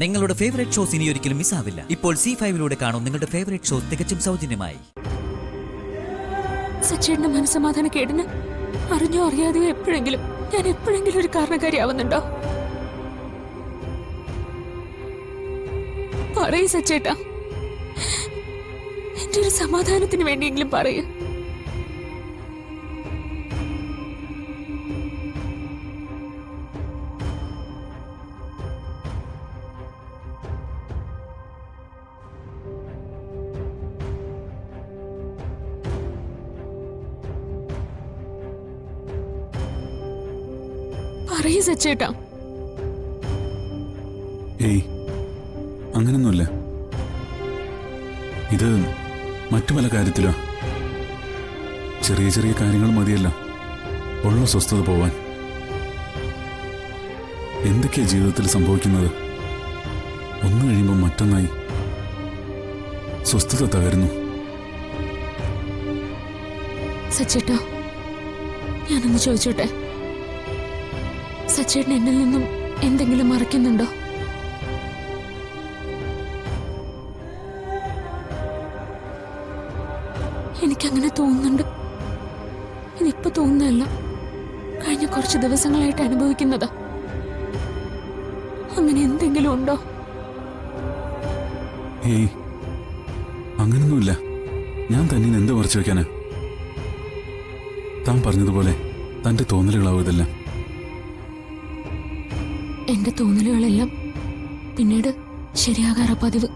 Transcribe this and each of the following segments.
നിങ്ങളുടെ favourite shows ഇനി ഒരിക്കലും മിസ്സാവില്ല. ഇപ്പോൾ C5-ലൂടെ കാണും നിങ്ങളുടെ ഫേവറേറ്റ് ഷോസ് തികച്ചും സൗജന്യമായി. സച്ചേട്ടന്റെ മനസ്സമാധാന കേടിന് അറിഞ്ഞോ അറിയാതെയോ ഞാൻ എപ്പോഴെങ്കിലും ഒരു കാരണക്കാരിയാവുന്നുണ്ടോ? പറയൂ സച്ചേട്ടാ, എന്റെ ഒരു സമാധാനത്തിന് വേണ്ടിയെങ്കിലും പറയൂ. പറയൂ സച്ചേട്ടാ. ഏയ്, അങ്ങനൊന്നുമില്ല. ഇത് മറ്റു പല കാര്യത്തിലാ. ചെറിയ ചെറിയ കാര്യങ്ങൾ മതിയല്ല ഉള്ള സ്വസ്ഥത പോവാൻ. എന്തൊക്കെയാ ജീവിതത്തിൽ സംഭവിക്കുന്നത്? ഒന്ന് കഴിയുമ്പോൾ മറ്റൊന്നായി സ്വസ്ഥത തകരുന്നു. സച്ചേട്ടാ, ഞാനൊന്ന് ചോദിച്ചോട്ടെ, സച്ചേട്ടൻ എന്നിൽ നിന്നും എന്തെങ്കിലും മറയ്ക്കുന്നുണ്ടോ? എനിക്കങ്ങനെ തോന്നുന്നുണ്ട്. ഇതിപ്പോ തോന്നുന്നതല്ല, കഴിഞ്ഞ കുറച്ച് ദിവസങ്ങളായിട്ട് അനുഭവിക്കുന്നതാ. അങ്ങനെ എന്തെങ്കിലും ഉണ്ടോ? ഏയ്, അങ്ങനൊന്നുമില്ല. ഞാൻ തന്നെ എന്ത് മറച്ചു വെക്കാനാ? താൻ പറഞ്ഞതുപോലെ തന്റെ തോന്നലുകളാവും ഇതെല്ലാം. എന്റെ തോന്നലുകളെല്ലാം പിന്നീട് ശരിയാകാറാ പതിവ്.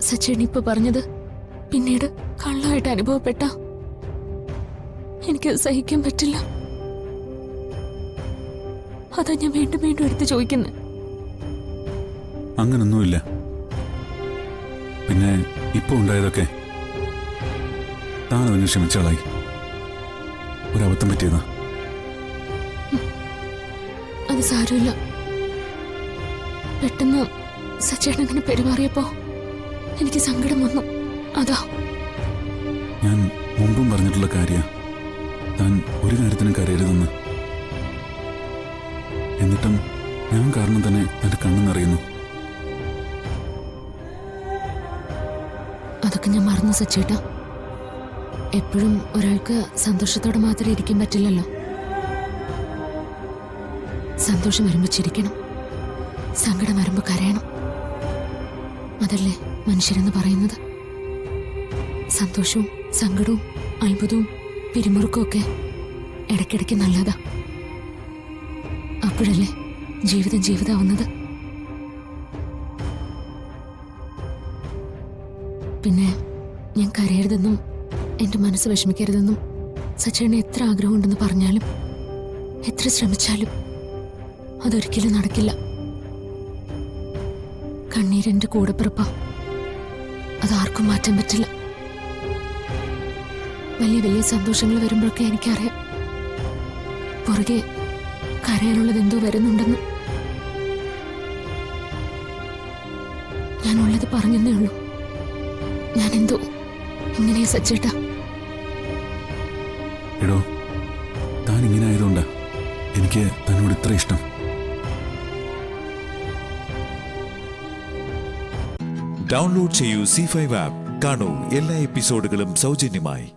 സച്ചേട്ടൻ ഇപ്പൊ പറഞ്ഞത് പിന്നീട് കള്ളായിട്ട് അനുഭവപ്പെട്ട എനിക്കത് സഹിക്കാൻ പറ്റില്ല. അതാ ഞാൻ വീണ്ടും വീണ്ടും എടുത്ത് ചോദിക്കുന്നത്. അങ്ങനൊന്നുമില്ല. പിന്നെ ഇപ്പൊ ഉണ്ടായതൊക്കെ താൻ അതിന് ക്ഷമിച്ചാളായി. ഒരബദ്ധം പറ്റിയതാ. അത് സാരമില്ല. പെട്ടെന്ന് സച്ചേട്ടൻ അങ്ങനെ പെരുമാറിയപ്പോ എനിക്ക് സങ്കടം വന്നു. അതാ ഞാൻ മുമ്പും പറഞ്ഞിട്ടുള്ള കാര്യ, താൻ ഒരു കാര്യത്തിനും കരയരുതെന്ന്. എന്നിട്ടും ഞാൻ കാരണം തന്നെ തന്റെ കണ്ണെന്നറിയുന്നു. അതൊക്കെ ഞാൻ മറന്നു സച്ചേട്ടാ. എപ്പോഴും ഒരാൾക്ക് സന്തോഷത്തോടെ മാത്രം ഇരിക്കാൻ പറ്റില്ലല്ലോ. സന്തോഷം വരുമ്പോ ചിരിക്കണം, സങ്കടം വരുമ്പോ കരയണം. അതല്ലേ മനുഷ്യരെന്ന് പറയുന്നത്. സന്തോഷവും സങ്കടവും അത്ഭുതവും പിരിമുറുക്കവും ഒക്കെ ഇടയ്ക്കിടയ്ക്ക് നല്ലതാ. അപ്പോഴല്ലേ ജീവിതം ജീവിതമാവുന്നത്. പിന്നെ ഞാൻ കരയരുതെന്നും എന്റെ മനസ്സ് വിഷമിക്കരുതെന്നും സച്ചേട്ടന് എത്ര ആഗ്രഹമുണ്ടെന്ന് പറഞ്ഞാലും എത്ര ശ്രമിച്ചാലും അതൊരിക്കലും നടക്കില്ല. കണ്ണീരെന്റെ കൂടെപ്പിറപ്പാ. അതാർക്കും മാറ്റാൻ പറ്റില്ല. വലിയ വലിയ സന്തോഷങ്ങൾ വരുമ്പോഴൊക്കെ എനിക്കറിയാം പുറകെ കരയാനുള്ളത് എന്തോ വരുന്നുണ്ടെന്ന്. ഞാനുള്ളത് പറഞ്ഞെന്നേ ഉള്ളൂ. ഞാനെന്തോ ഇങ്ങനെ സച്ചേട്ടാ. എടോ, താൻ ഇങ്ങനെ ആയതുകൊണ്ടാ എനിക്ക് തന്നോട് ഇത്ര ഇഷ്ടം. ഡൗൺലോഡ് ചെയ്യൂ C5 ആപ്പ്. കാണൂ എല്ലാ എപ്പിസോഡുകളും സൗജന്യമായി.